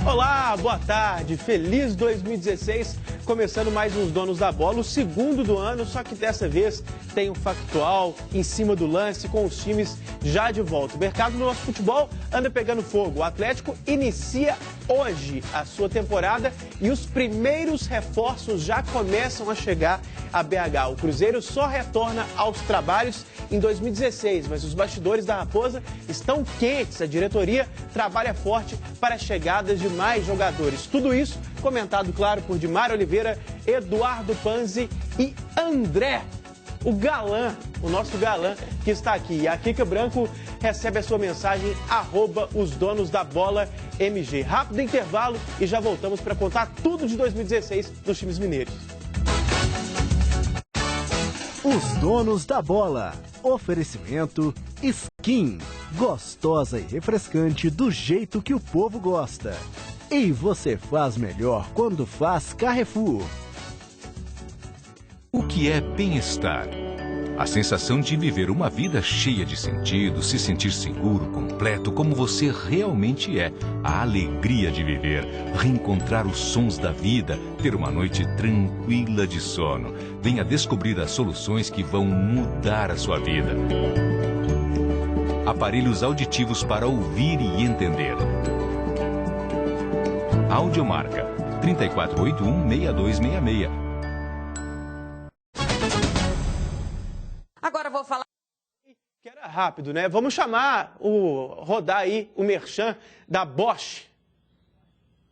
Olá, boa tarde, feliz 2016, começando mais uns Donos da Bola, o segundo do ano, só que dessa vez tem um factual em cima do lance com os times já de volta. O mercado do nosso futebol anda pegando fogo, o Atlético inicia hoje a sua temporada e os primeiros reforços já começam a chegar a BH. O Cruzeiro só retorna aos trabalhos em 2016, mas os bastidores da Raposa estão quentes, a diretoria trabalha forte para a chegada de mais jogadores. Tudo isso comentado, claro, por Dimário Oliveira, Eduardo Panzi e André, o galã, o nosso galã que está aqui. E a Kika Branco recebe a sua mensagem, @osdonosdabolamg. Rápido intervalo e já voltamos para contar tudo de 2016 dos times mineiros. Os Donos da Bola. Oferecimento Skin. Gostosa e refrescante do jeito que o povo gosta. E você faz melhor quando faz Carrefour. O que é bem-estar? A sensação de viver uma vida cheia de sentido, se sentir seguro, completo, como você realmente é. A alegria de viver, reencontrar os sons da vida, ter uma noite tranquila de sono. Venha descobrir as soluções que vão mudar a sua vida. Aparelhos auditivos para ouvir e entender. Audiomarca 3481-6266. Agora eu vou falar... Que era rápido, né? Vamos rodar aí o merchan da Bosch.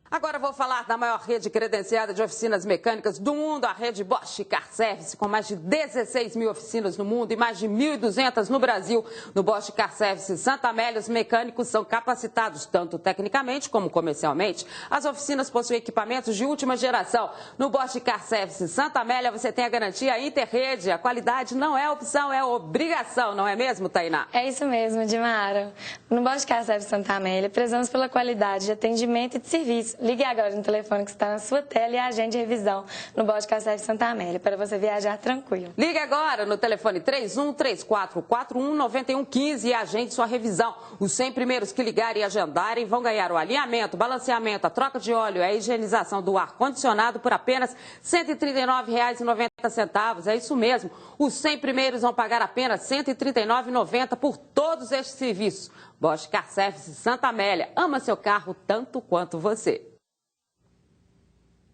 Agora eu vou falar da maior rede credenciada de oficinas mecânicas do mundo, a rede Bosch Car Service, com mais de 16 mil oficinas no mundo e mais de 1.200 no Brasil. No Bosch Car Service Santa Amélia, os mecânicos são capacitados tanto tecnicamente como comercialmente. As oficinas possuem equipamentos de última geração. No Bosch Car Service Santa Amélia, você tem a garantia Interrede. A qualidade não é opção, é obrigação, não é mesmo, Tainá? É isso mesmo, Dimara. No Bosch Car Service Santa Amélia, prezamos pela qualidade de atendimento e de serviço. Ligue agora no telefone que está na sua tela e agende revisão no Bosch Car Service Santa Amélia, para você viajar tranquilo. Ligue agora no telefone 3134419115 e agende sua revisão. Os 100 primeiros que ligarem e agendarem vão ganhar o alinhamento, balanceamento, a troca de óleo e a higienização do ar-condicionado por apenas R$ 139,90. É isso mesmo. Os 100 primeiros vão pagar apenas R$ 139,90 por todos estes serviços. Bosch Car Service Santa Amélia. Ama seu carro tanto quanto você.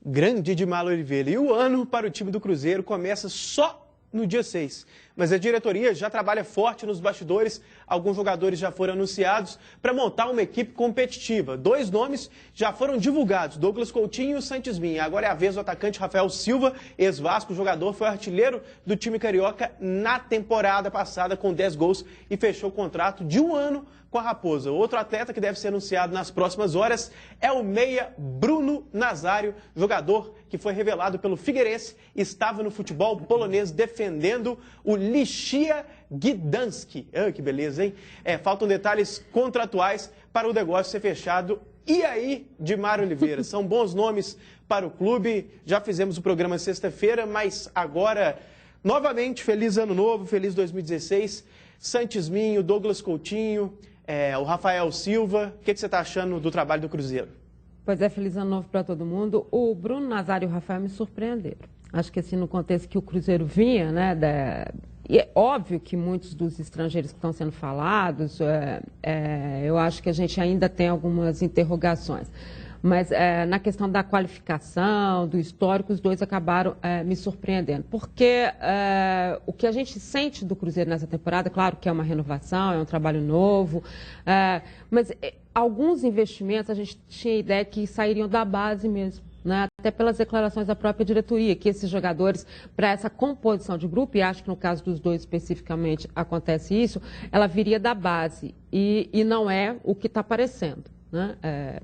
Grande Dimário Oliveira. E o ano para o time do Cruzeiro começa só no dia 6. Mas a diretoria já trabalha forte nos bastidores. Alguns jogadores já foram anunciados para montar uma equipe competitiva. 2 nomes já foram divulgados, Douglas Coutinho e o Santos Minha. Agora é a vez do atacante Rafael Silva, ex-Vasco. O jogador foi artilheiro do time carioca na temporada passada com 10 gols e fechou o contrato de 1 ano com a Raposa. Outro atleta que deve ser anunciado nas próximas horas é o meia Bruno Nazário, jogador que foi revelado pelo Figueirense, estava no futebol polonês defendendo o Lechia Gdansk. Que beleza, hein? Faltam detalhes contratuais para o negócio ser fechado. E aí, Dimário Oliveira, são bons nomes para o clube. Já fizemos o programa sexta-feira, mas agora, novamente, feliz ano novo, feliz 2016. Santos Minho, Douglas Coutinho, o Rafael Silva. O que você está achando do trabalho do Cruzeiro? Pois é, feliz ano novo para todo mundo. O Bruno Nazário e o Rafael me surpreenderam. Acho que assim, no contexto que o Cruzeiro vinha, né, e é óbvio que muitos dos estrangeiros que estão sendo falados, eu acho que a gente ainda tem algumas interrogações. Mas na questão da qualificação, do histórico, os dois acabaram me surpreendendo. Porque o que a gente sente do Cruzeiro nessa temporada, claro que é uma renovação, é um trabalho novo, mas alguns investimentos a gente tinha ideia que sairiam da base mesmo. Né? Até pelas declarações da própria diretoria, que esses jogadores, para essa composição de grupo, e acho que no caso dos dois especificamente acontece isso, ela viria da base e não é o que está aparecendo. Né?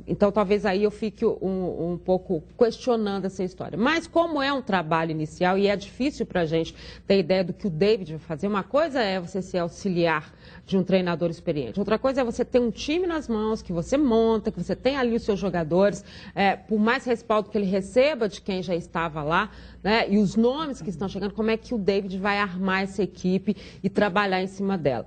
Então, talvez aí eu fique um pouco questionando essa história. Mas como é um trabalho inicial e é difícil para a gente ter ideia do que o David vai fazer, uma coisa é você ser auxiliar de um treinador experiente. Outra coisa é você ter um time nas mãos, que você monta, que você tem ali os seus jogadores, por mais respaldo que ele receba de quem já estava lá, né? E os nomes que estão chegando, como é que o David vai armar essa equipe e trabalhar em cima dela.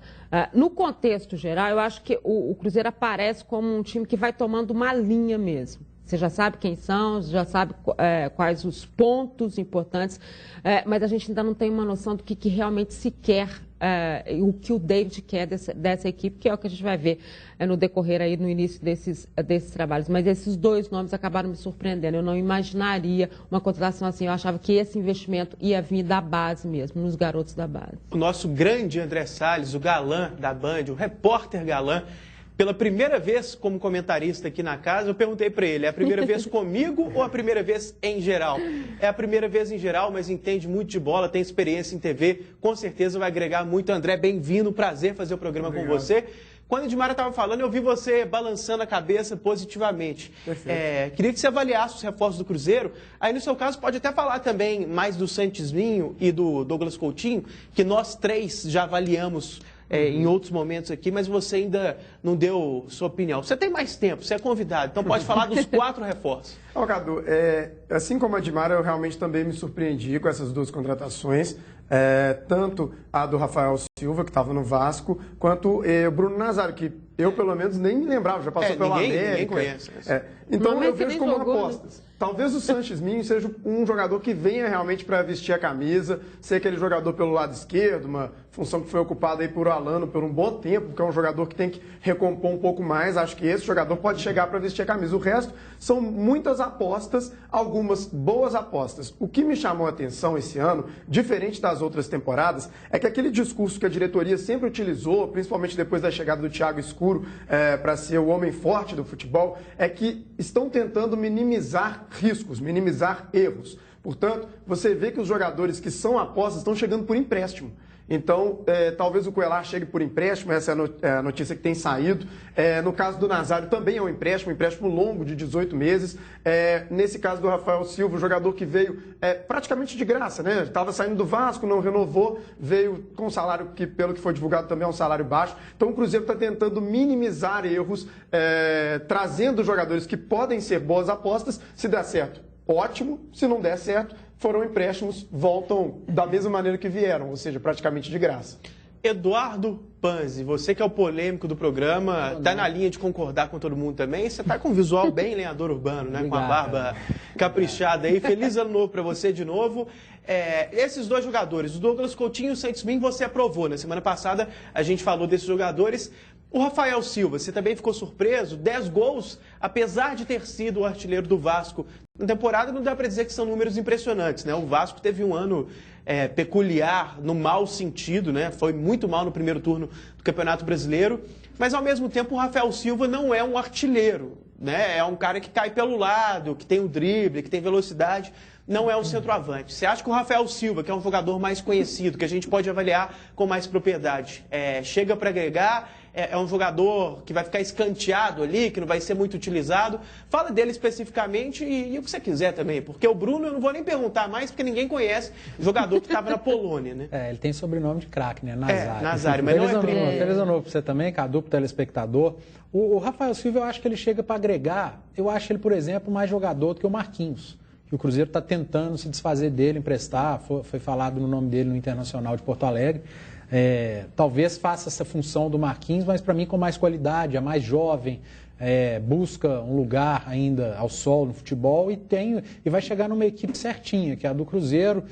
No contexto geral, eu acho que o Cruzeiro aparece como um time que vai tomando uma linha mesmo. Você já sabe quem são, já sabe quais os pontos importantes, mas a gente ainda não tem uma noção do que realmente se quer, o que o David quer dessa equipe, que é o que a gente vai ver no decorrer aí, no início desses trabalhos. Mas esses dois nomes acabaram me surpreendendo. Eu não imaginaria uma contratação assim. Eu achava que esse investimento ia vir da base mesmo, nos garotos da base. O nosso grande André Salles, o galã da Band, o repórter galã, pela primeira vez como comentarista aqui na casa, eu perguntei para ele, é a primeira vez comigo ou a primeira vez em geral? É a primeira vez em geral, mas entende muito de bola, tem experiência em TV, com certeza vai agregar muito. André, bem-vindo, prazer fazer o programa com você. Quando a Edmara estava falando, eu vi você balançando a cabeça positivamente. Queria que você avaliasse os reforços do Cruzeiro. Aí, no seu caso, pode até falar também mais do Santisminho e do Douglas Coutinho, que nós três já avaliamos em outros momentos aqui, mas você ainda não deu sua opinião. Você tem mais tempo, você é convidado, então pode falar dos 4 reforços. Cadu, assim como a Edmara, eu realmente também me surpreendi com essas 2 contratações, tanto a do Rafael Silva, que estava no Vasco, quanto o Bruno Nazário, que eu, pelo menos, nem me lembrava, já passou pela América. Ninguém conhece. Então, eu vejo como apostas. Talvez o Santisminho seja um jogador que venha realmente para vestir a camisa, ser aquele jogador pelo lado esquerdo, uma função que foi ocupada aí por Alano por um bom tempo, porque é um jogador que tem que recompor um pouco mais. Acho que esse jogador pode chegar para vestir a camisa. O resto são muitas apostas, algumas boas apostas. O que me chamou a atenção esse ano, diferente das outras temporadas, é que aquele discurso que a diretoria sempre utilizou, principalmente depois da chegada do Thiago Escuro para ser o homem forte do futebol, é que estão tentando minimizar riscos, minimizar erros. Portanto, você vê que os jogadores que são apostas estão chegando por empréstimo. Então, talvez o Coelar chegue por empréstimo, essa é a notícia que tem saído. No caso do Nazário também é um empréstimo longo de 18 meses. Nesse caso do Rafael Silva, o jogador que veio praticamente de graça, né? Estava saindo do Vasco, não renovou, veio com um salário que, pelo que foi divulgado, também é um salário baixo. Então, o Cruzeiro está tentando minimizar erros, trazendo jogadores que podem ser boas apostas. Se der certo, ótimo. Se não der certo, foram empréstimos, voltam da mesma maneira que vieram, ou seja, praticamente de graça. Eduardo Panzi, você que é o polêmico do programa, está na linha de concordar com todo mundo também. Você está com um visual bem lenhador urbano, né? Obrigado. Com a barba caprichada aí. Feliz ano novo para você de novo. Esses 2 jogadores, o Douglas Coutinho e o Santisminho, você aprovou. Na semana passada a gente falou desses jogadores. O Rafael Silva, você também ficou surpreso? 10 gols, apesar de ter sido o artilheiro do Vasco na temporada, não dá para dizer que são números impressionantes, né? O Vasco teve um ano peculiar, no mau sentido, né? Foi muito mal no primeiro turno do Campeonato Brasileiro, mas ao mesmo tempo o Rafael Silva não é um artilheiro, né? É um cara que cai pelo lado, que tem o drible, que tem velocidade, não é um centroavante. Você acha que o Rafael Silva, que é um jogador mais conhecido, que a gente pode avaliar com mais propriedade, chega para agregar? É um jogador que vai ficar escanteado ali, que não vai ser muito utilizado? Fala dele especificamente e o que você quiser também, porque o Bruno eu não vou nem perguntar mais, porque ninguém conhece o jogador que estava na Polônia, né? Ele tem sobrenome de craque, né? Nazário. Nazário, mas não é primo. Feliz ano novo para você também, Cadu, pro telespectador. O Rafael Silva, eu acho que ele chega para agregar. Eu acho ele, por exemplo, mais jogador do que o Marquinhos, que o Cruzeiro está tentando se desfazer dele, emprestar. Foi falado no nome dele no Internacional de Porto Alegre. Talvez faça essa função do Marquinhos, mas para mim com mais qualidade, é mais jovem, busca um lugar ainda ao sol no futebol e vai chegar numa equipe certinha, que é a do Cruzeiro,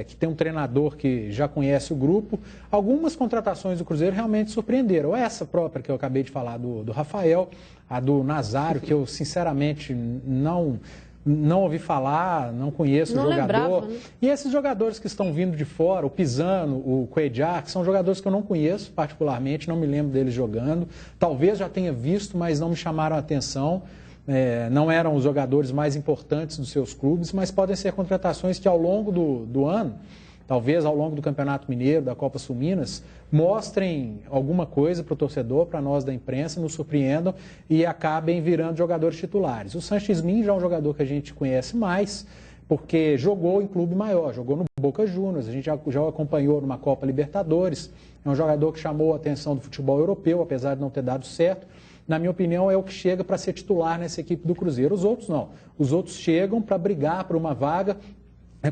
que tem um treinador que já conhece o grupo. Algumas contratações do Cruzeiro realmente surpreenderam. Essa própria que eu acabei de falar do Rafael, a do Nazário, que eu sinceramente não ouvi falar, não conheço o jogador. Lembrava, né? E esses jogadores que estão vindo de fora, o Pisano, o Cuejar, que são jogadores que eu não conheço particularmente, não me lembro deles jogando. Talvez já tenha visto, mas não me chamaram a atenção. Não eram os jogadores mais importantes dos seus clubes, mas podem ser contratações que ao longo do ano, talvez ao longo do Campeonato Mineiro, da Copa Sul Minas, mostrem alguma coisa para o torcedor, para nós da imprensa, nos surpreendam e acabem virando jogadores titulares. O Santisminho já é um jogador que a gente conhece mais, porque jogou em clube maior, jogou no Boca Juniors, a gente já o acompanhou numa Copa Libertadores, é um jogador que chamou a atenção do futebol europeu, apesar de não ter dado certo. Na minha opinião, é o que chega para ser titular nessa equipe do Cruzeiro. Os outros não. Os outros chegam para brigar por uma vaga.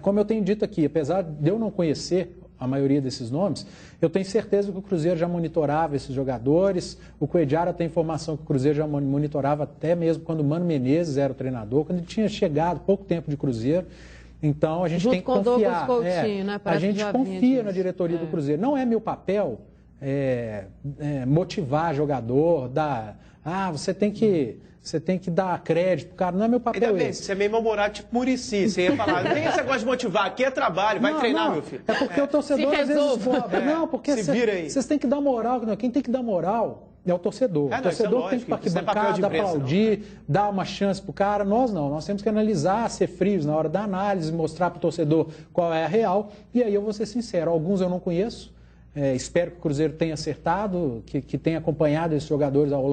Como eu tenho dito aqui, apesar de eu não conhecer a maioria desses nomes, eu tenho certeza que o Cruzeiro já monitorava esses jogadores. O Cuejara tem informação que o Cruzeiro já monitorava até mesmo quando o Mano Menezes era o treinador, quando ele tinha chegado pouco tempo de Cruzeiro. Então a gente tem que confiar. Coutinho, né? A gente confia na diretoria do Cruzeiro. Não é meu papel motivar jogador, você tem que dar crédito pro cara. Não é meu papel. Ainda bem, você é meio mal-humorado, tipo Muricy. Você ia falar, não tem esse negócio de motivar, aqui é trabalho, vai treinar, meu filho. É porque o torcedor às vezes cobra. Não, porque vocês têm que dar moral. Quem tem que dar moral é o torcedor. O torcedor tem que ir para arquibancada, aplaudir, dar uma chance pro cara. Nós não. Nós temos que analisar, ser frios na hora da análise, mostrar pro torcedor qual é a real. E aí eu vou ser sincero, alguns eu não conheço. Espero que o Cruzeiro tenha acertado, que tenha acompanhado esses jogadores ao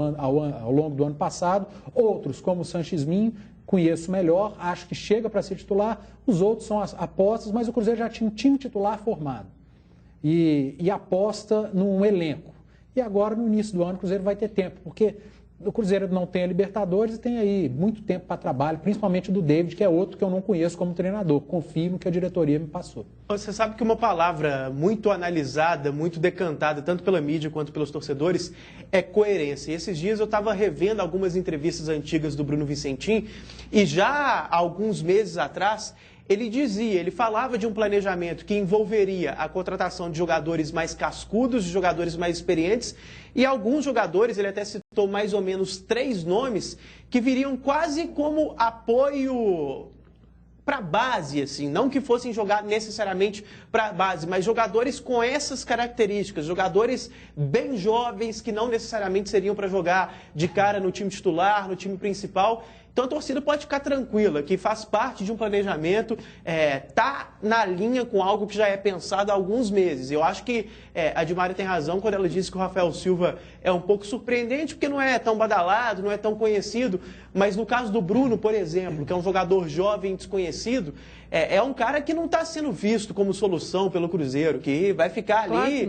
longo do ano passado. Outros, como o Sanches Minho, conheço melhor, acho que chega para ser titular. Os outros são as apostas, mas o Cruzeiro já tinha um time titular formado e aposta num elenco. E agora, no início do ano, o Cruzeiro vai ter tempo, porque o Cruzeiro não tem a Libertadores e tem aí muito tempo para trabalho, principalmente do David, que é outro que eu não conheço como treinador. Confio no que a diretoria me passou. Você sabe que uma palavra muito analisada, muito decantada, tanto pela mídia quanto pelos torcedores, é coerência. E esses dias eu estava revendo algumas entrevistas antigas do Bruno Vicentim e já há alguns meses atrás ele falava de um planejamento que envolveria a contratação de jogadores mais cascudos, de jogadores mais experientes, e alguns jogadores, ele até citou mais ou menos 3 nomes, que viriam quase como apoio para a base, assim, não que fossem jogar necessariamente para a base, mas jogadores com essas características, jogadores bem jovens que não necessariamente seriam para jogar de cara no time titular, no time principal. Então a torcida pode ficar tranquila, que faz parte de um planejamento, tá na linha com algo que já é pensado há alguns meses. Eu acho que a Dimária tem razão quando ela disse que o Rafael Silva é um pouco surpreendente, porque não é tão badalado, não é tão conhecido, mas no caso do Bruno, por exemplo, que é um jogador jovem desconhecido, é um cara que não está sendo visto como solução pelo Cruzeiro, que vai ficar ali,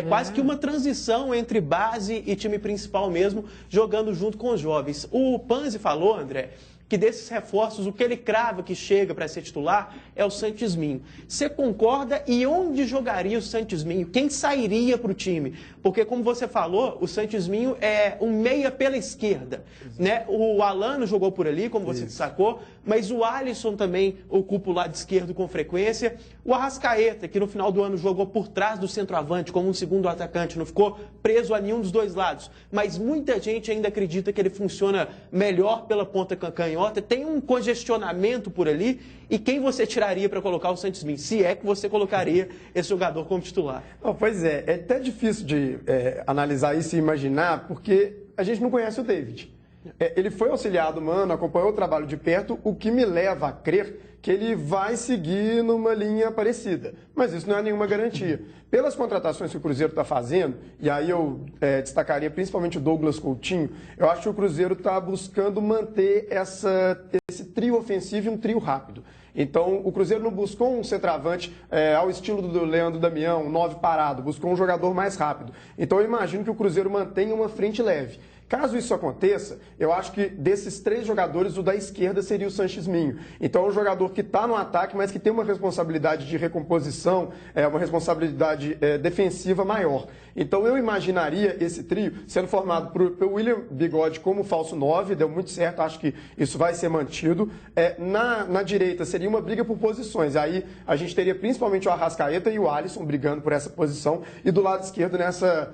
quase que uma transição entre base e time principal mesmo, jogando junto com os jovens. O Panzi falou, André, que desses reforços, o que ele crava que chega para ser titular é o Sanches Minho. Você concorda? E onde jogaria o Sanches Minho? Quem sairia para o time? Porque, como você falou, o Sanches Minho é um meia pela esquerda, né? O Alano jogou por ali, como você destacou, mas o Alisson também ocupa o lado esquerdo com frequência. O Arrascaeta, que no final do ano jogou por trás do centroavante como um segundo atacante, não ficou preso a nenhum dos dois lados. Mas muita gente ainda acredita que ele funciona melhor pela ponta canhota. Tem um congestionamento por ali. E quem você tiraria para colocar o Sanches Minho? Se é que você colocaria esse jogador como titular. Pois é até difícil de analisar isso e imaginar, porque a gente não conhece o David. Ele foi auxiliado, mano, acompanhou o trabalho de perto, o que me leva a crer que ele vai seguir numa linha parecida. Mas isso não é nenhuma garantia. Pelas contratações que o Cruzeiro está fazendo, e aí eu destacaria principalmente o Douglas Coutinho, eu acho que o Cruzeiro está buscando manter esse trio ofensivo e um trio rápido. Então, o Cruzeiro não buscou um centroavante ao estilo do Leandro Damião, um 9 parado, buscou um jogador mais rápido. Então, eu imagino que o Cruzeiro mantenha uma frente leve. Caso isso aconteça, eu acho que desses 3 jogadores, o da esquerda seria o Sanches Minho. Então, é um jogador que está no ataque, mas que tem uma responsabilidade de recomposição, uma responsabilidade defensiva maior. Então, eu imaginaria esse trio sendo formado por William Bigode como falso 9, deu muito certo, acho que isso vai ser mantido. Na direita, seria uma briga por posições. Aí, a gente teria principalmente o Arrascaeta e o Alisson brigando por essa posição. E do lado esquerdo, nessa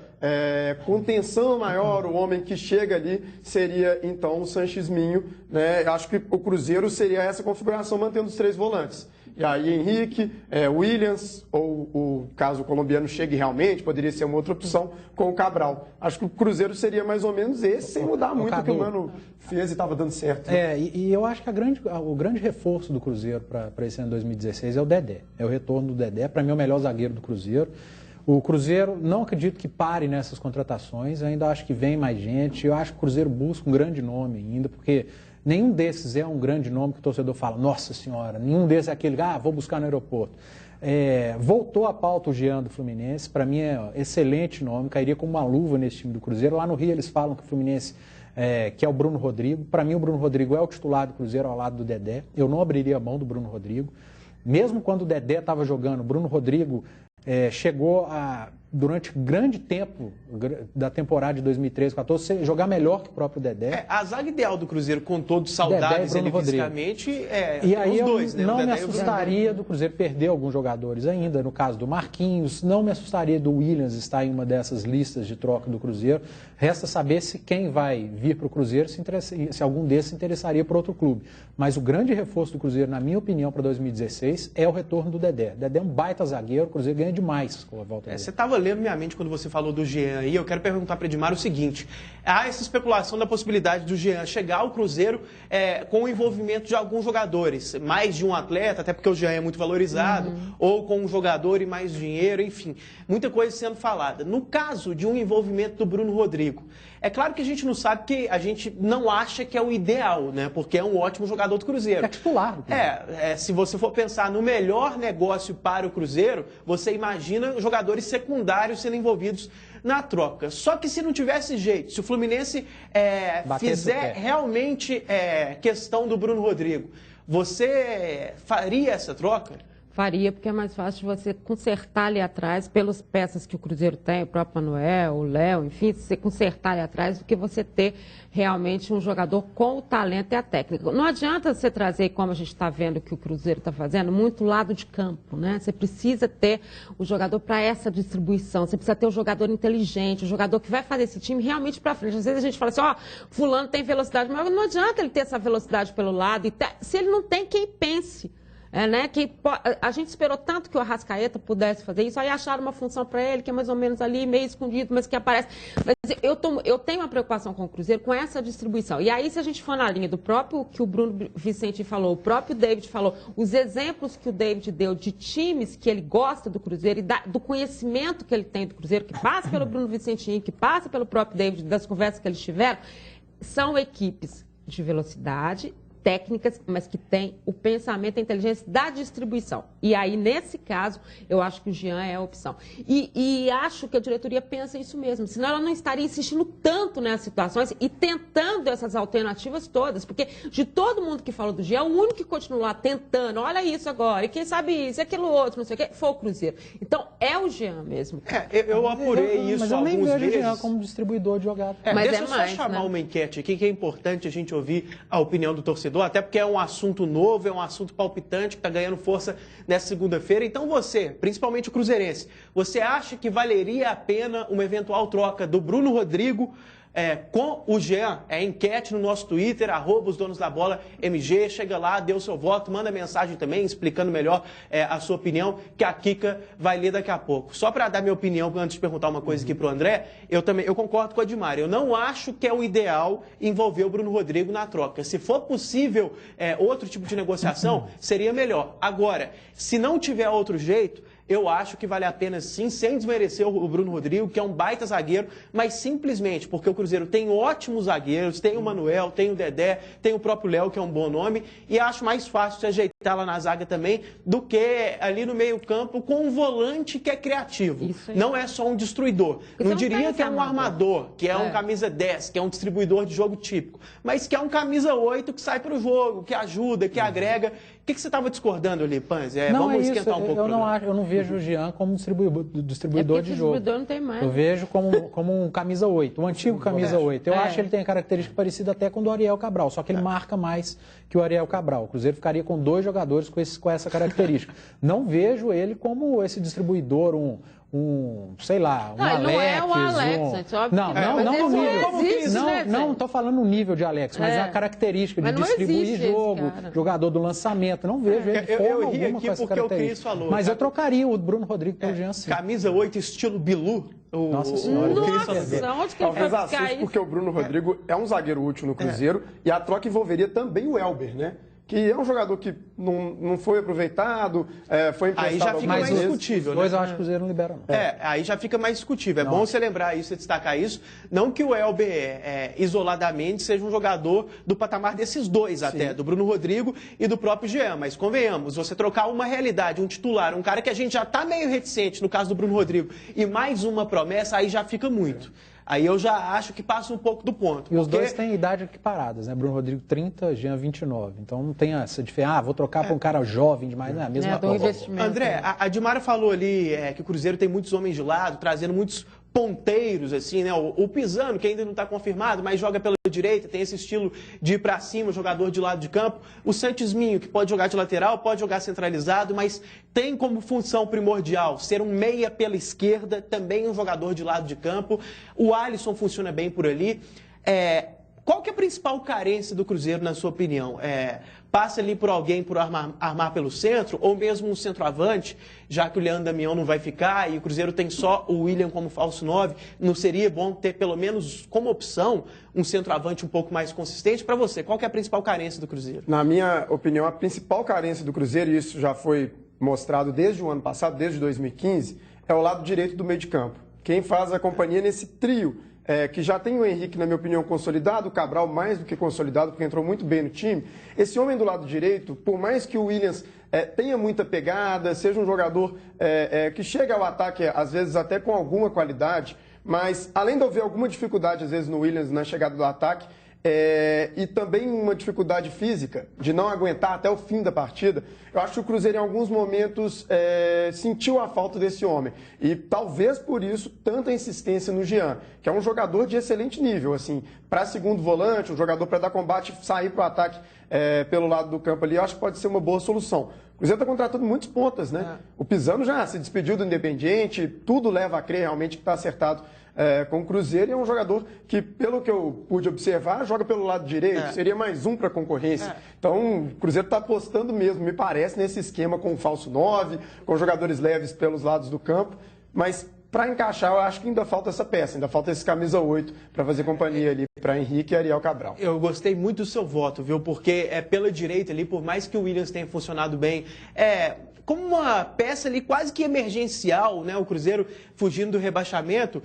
contenção maior, o homem que chega ali seria, então, o Sanches Minho, né? Acho que o Cruzeiro seria essa configuração, mantendo os 3 volantes. E aí, Henrique, Williams, ou caso o colombiano chegue realmente, poderia ser uma outra opção, com o Cabral. Acho que o Cruzeiro seria mais ou menos esse, sem mudar muito o que o Mano fez e estava dando certo. E eu acho que o grande reforço do Cruzeiro para esse ano 2016 é o Dedé. É o retorno do Dedé, para mim é o melhor zagueiro do Cruzeiro. O Cruzeiro, não acredito que pare nessas contratações, ainda acho que vem mais gente. Eu acho que o Cruzeiro busca um grande nome ainda, porque nenhum desses é um grande nome que o torcedor fala, nossa senhora, nenhum desses é aquele, vou buscar no aeroporto. Voltou a pauta o Jean do Fluminense, para mim é excelente nome, cairia como uma luva nesse time do Cruzeiro. Lá no Rio eles falam que o Fluminense que é o Bruno Rodrigo. Para mim o Bruno Rodrigo é o titular do Cruzeiro ao lado do Dedé. Eu não abriria a mão do Bruno Rodrigo. Mesmo quando o Dedé estava jogando, o Bruno Rodrigo chegou a, durante grande tempo da temporada de 2013-14, jogar melhor que o próprio Dedé. A zaga ideal do Cruzeiro, com todos saudáveis fisicamente, e aí os dois, não me assustaria do Cruzeiro perder alguns jogadores ainda, no caso do Marquinhos, não me assustaria do Williams estar em uma dessas listas de troca do Cruzeiro. Resta saber se quem vai vir para o Cruzeiro, se algum desses se interessaria por outro clube. Mas o grande reforço do Cruzeiro, na minha opinião, para 2016, é o retorno do Dedé. Dedé é um baita zagueiro, o Cruzeiro ganha demais com a volta dele. Você estava lendo minha mente quando você falou do Jean aí. Eu quero perguntar para Edmar o seguinte: há essa especulação da possibilidade do Jean chegar ao Cruzeiro com o envolvimento de alguns jogadores, mais de um atleta, até porque o Jean é muito valorizado, ou com um jogador e mais dinheiro, enfim, muita coisa sendo falada. No caso de um envolvimento do Bruno Rodrigo, é claro que a gente não sabe, que a gente não acha que é o ideal, né? Porque é um ótimo jogador do Cruzeiro. É titular. Se você for pensar no melhor negócio para o Cruzeiro, você imagina jogadores secundários sendo envolvidos na troca. Só que se não tivesse jeito, se o Fluminense fizer realmente questão do Bruno Rodrigo, você faria essa troca? Faria, porque é mais fácil você consertar ali atrás, pelas peças que o Cruzeiro tem, o próprio Manuel, o Léo, enfim, você consertar ali atrás do que você ter realmente um jogador com o talento e a técnica. Não adianta você trazer, como a gente está vendo que o Cruzeiro está fazendo, muito lado de campo, né? Você precisa ter o jogador para essa distribuição, você precisa ter o jogador inteligente, o jogador que vai fazer esse time realmente para frente. Às vezes a gente fala assim, fulano tem velocidade, mas não adianta ele ter essa velocidade pelo lado, se ele não tem quem pense. A gente esperou tanto que o Arrascaeta pudesse fazer isso, aí acharam uma função para ele, que é mais ou menos ali, meio escondido, mas que aparece. Mas eu tenho uma preocupação com o Cruzeiro, com essa distribuição. E aí, se a gente for na linha do próprio que o Bruno Vicente falou, o próprio David falou, os exemplos que o David deu de times que ele gosta do Cruzeiro e do conhecimento que ele tem do Cruzeiro, que passa pelo Bruno Vicentinho, que passa pelo próprio David, das conversas que eles tiveram, são equipes de velocidade, técnicas, mas que tem o pensamento e a inteligência da distribuição. E aí, nesse caso, eu acho que o Jean é a opção. E acho que a diretoria pensa isso mesmo, senão ela não estaria insistindo tanto nessas situações e tentando essas alternativas todas, porque de todo mundo que falou do Jean, o único que continua lá tentando, olha isso agora, e quem sabe isso, e aquilo outro, não sei o quê, foi o Cruzeiro. Então, é o Jean mesmo. Eu apurei isso algumas vezes. Mas eu nem vejo o Jean como distribuidor de jogada. Deixa eu só chamar uma enquete aqui, que é importante a gente ouvir a opinião do torcedor, até porque é um assunto novo, é um assunto palpitante que está ganhando força nessa segunda-feira. Então você, principalmente o cruzeirense, você acha que valeria a pena uma eventual troca do Bruno Rodrigo com o Jean? Enquete no nosso Twitter, @osdonosdabola_MG. Chega lá, dê o seu voto, manda mensagem também explicando melhor a sua opinião, que a Kika vai ler daqui a pouco. Só para dar minha opinião, antes de perguntar uma coisa aqui para o André, eu concordo com a Edmar. Eu não acho que é o ideal envolver o Bruno Rodrigo na troca. Se for possível outro tipo de negociação, seria melhor. Agora, se não tiver outro jeito, eu acho que vale a pena sim, sem desmerecer o Bruno Rodrigo, que é um baita zagueiro, mas simplesmente porque o Cruzeiro tem ótimos zagueiros, tem o Manuel, tem o Dedé, tem o próprio Léo, que é um bom nome, e acho mais fácil se ajeitar lá na zaga também do que ali no meio-campo com um volante que é criativo. Não é só um destruidor. Não diria que é um armador, que é um camisa 10, que é um distribuidor de jogo típico, mas que é um camisa 8 que sai para o jogo, que ajuda, que agrega. O que você estava discordando ali, Panzi? Vamos esquentar um pouco. Eu não vejo o Jean como distribuidor de jogo. Não tem mais. Eu vejo como um camisa 8, um antigo camisa 8. Eu acho que ele tem a característica parecida até com o do Ariel Cabral, só que ele marca mais que o Ariel Cabral. O Cruzeiro ficaria com 2 jogadores com essa característica. Não vejo ele como esse distribuidor, sei lá, um Alex. Não é o Alex, óbvio. Não no nível. Não estou falando no nível de Alex, mas a característica de distribuir jogo, jogador do lançamento. Não vejo ele de forma alguma com essa característica. Falou, mas eu trocaria o Bruno Rodrigo pelo Jean sim. Camisa 8 estilo Bilu. Nossa Senhora. Onde que ele talvez vai assuste porque o Bruno Rodrigo é um zagueiro útil no Cruzeiro e a troca envolveria também o Elber, né? Que é um jogador que não foi aproveitado, foi emprestado. Aí já fica mais discutível, né? Pois eu acho que o Cruzeiro não libera, não. Aí já fica mais discutível. É bom você lembrar isso e destacar isso. Não que o Elber, isoladamente, seja um jogador do patamar desses dois até, do Bruno Rodrigo e do próprio Jean. Mas convenhamos, você trocar uma realidade, um titular, um cara que a gente já está meio reticente, no caso do Bruno Rodrigo, e mais uma promessa, aí já fica muito. Aí eu já acho que passa um pouco do ponto. E os dois têm idade equiparadas, né? Bruno Rodrigo 30, Jean 29. Então não tem essa diferença, vou trocar para um cara jovem demais, não é a mesma coisa. André, a Dimara falou ali que o Cruzeiro tem muitos homens de lado, trazendo muitos ponteiros, assim, né? O Pisano, que ainda não está confirmado, mas joga pela direita, tem esse estilo de ir para cima, jogador de lado de campo. O Santos Minho, que pode jogar de lateral, pode jogar centralizado, mas tem como função primordial ser um meia pela esquerda, também um jogador de lado de campo. O Alisson funciona bem por ali. Qual que é a principal carência do Cruzeiro, na sua opinião? Passa ali por alguém por armar pelo centro, ou mesmo um centroavante, já que o Leandro Damião não vai ficar e o Cruzeiro tem só o William como falso 9, não seria bom ter pelo menos como opção um centroavante um pouco mais consistente? Para você, qual que é a principal carência do Cruzeiro? Na minha opinião, a principal carência do Cruzeiro, e isso já foi mostrado desde o ano passado, desde 2015, é o lado direito do meio de campo. Quem faz a companhia nesse trio, que já tem o Henrique, na minha opinião, consolidado, o Cabral mais do que consolidado, porque entrou muito bem no time. Esse homem do lado direito, por mais que o Williams tenha muita pegada, seja um jogador que chega ao ataque, às vezes até com alguma qualidade, mas além de haver alguma dificuldade, às vezes, no Williams na chegada do ataque, e também uma dificuldade física de não aguentar até o fim da partida, eu acho que o Cruzeiro em alguns momentos sentiu a falta desse homem. E talvez por isso tanta insistência no Jean, que é um jogador de excelente nível, assim, para segundo volante, um jogador para dar combate, sair para o ataque pelo lado do campo ali, eu acho que pode ser uma boa solução. O Cruzeiro está contratando muitos pontas, né? O Pisano já se despediu do Independiente, tudo leva a crer realmente que está acertado com o Cruzeiro, e é um jogador que, pelo que eu pude observar, joga pelo lado direito, seria mais um para a concorrência. Então, o Cruzeiro está apostando mesmo, me parece, nesse esquema com o falso 9, com jogadores leves pelos lados do campo, mas para encaixar, eu acho que ainda falta essa peça, ainda falta esse camisa 8 para fazer companhia ali para Henrique e Ariel Cabral. Eu gostei muito do seu voto, viu? Porque pela direita ali, por mais que o Williams tenha funcionado bem, como uma peça ali quase que emergencial, né? O Cruzeiro fugindo do rebaixamento,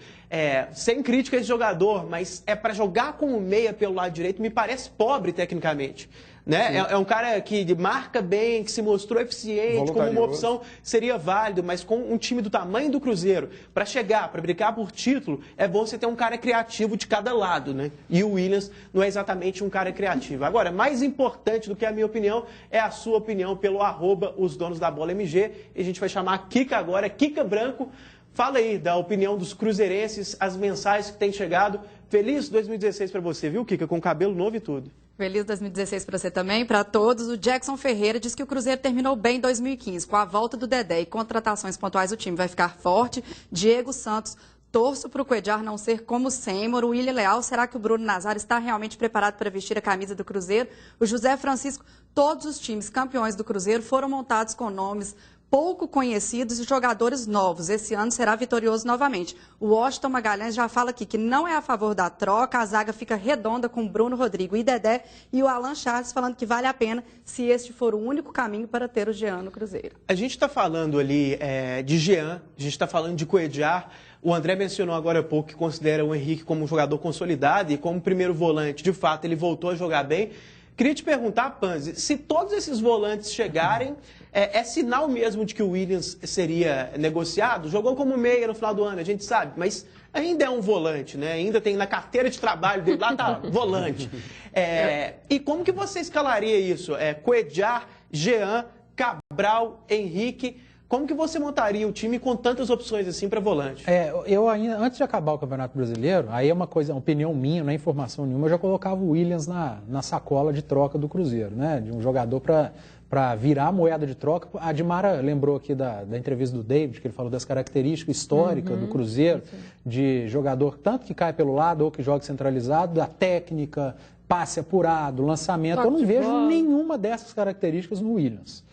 sem crítica a esse jogador, mas para jogar como meia pelo lado direito, me parece pobre tecnicamente. Né? É um cara que marca bem, que se mostrou eficiente, como uma opção seria válido, mas com um time do tamanho do Cruzeiro, para chegar, para brigar por título, é bom você ter um cara criativo de cada lado, né? E o Williams não é exatamente um cara criativo. Agora, mais importante do que a minha opinião é a sua opinião pelo @osdonosdabola_mg. E a gente vai chamar a Kika agora, Kika Branco. Fala aí da opinião dos cruzeirenses, as mensagens que têm chegado. Feliz 2016 para você, viu, Kika? Com cabelo novo e tudo. Feliz 2016 para você também, para todos. O Jackson Ferreira diz que o Cruzeiro terminou bem em 2015. Com a volta do Dedé e contratações pontuais, o time vai ficar forte. Diego Santos, torço para o Cuéllar não ser como o Seymour. O William Leal, será que o Bruno Nazário está realmente preparado para vestir a camisa do Cruzeiro? O José Francisco, todos os times campeões do Cruzeiro foram montados com nomes pouco conhecidos e jogadores novos. Esse ano será vitorioso novamente. O Washington Magalhães já fala aqui que não é a favor da troca, a zaga fica redonda com Bruno Rodrigo e Dedé, e o Alan Charles falando que vale a pena se este for o único caminho para ter o Jean no Cruzeiro. A gente está falando ali de Jean, a gente está falando de Cuéllar. O André mencionou agora há pouco que considera o Henrique como um jogador consolidado e como primeiro volante. De fato, ele voltou a jogar bem. Queria te perguntar, Panzi, se todos esses volantes chegarem, é sinal mesmo de que o Williams seria negociado? Jogou como meia no final do ano, a gente sabe, mas ainda é um volante, né? Ainda tem na carteira de trabalho dele, lá tá volante. E como que você escalaria isso? Cuéllar, Jean, Cabral, Henrique... Como que você montaria o time com tantas opções assim para volante? Eu ainda, antes de acabar o Campeonato Brasileiro, aí é uma coisa, uma opinião minha, não é informação nenhuma, eu já colocava o Williams na sacola de troca do Cruzeiro, né? De um jogador para virar a moeda de troca. A Dimara lembrou aqui da entrevista do David, que ele falou das características históricas do Cruzeiro, de jogador tanto que cai pelo lado ou que joga centralizado, da técnica, passe apurado, lançamento. Eu não vejo nenhuma dessas características no Williams.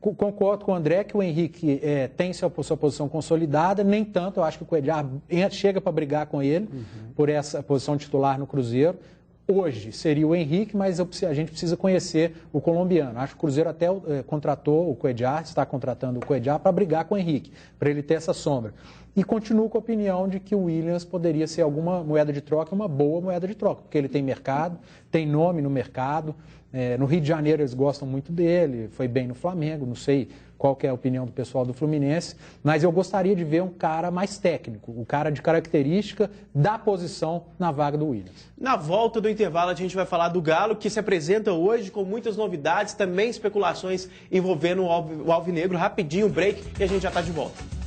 Concordo com o André que o Henrique tem sua posição consolidada, nem tanto, eu acho que o Cuéllar chega para brigar com ele por essa posição titular no Cruzeiro. Hoje seria o Henrique, mas a gente precisa conhecer o colombiano. Acho que o Cruzeiro até contratou o Cuéllar, está contratando o Cuéllar para brigar com o Henrique, para ele ter essa sombra. E continuo com a opinião de que o Williams poderia ser alguma moeda de troca, uma boa moeda de troca, porque ele tem mercado, tem nome no mercado. No Rio de Janeiro eles gostam muito dele, foi bem no Flamengo, não sei qual que é a opinião do pessoal do Fluminense, mas eu gostaria de ver um cara mais técnico, um cara de característica da posição na vaga do Williams. Na volta do intervalo a gente vai falar do Galo, que se apresenta hoje com muitas novidades, também especulações envolvendo o Alvinegro. Rapidinho, break, e a gente já está de volta.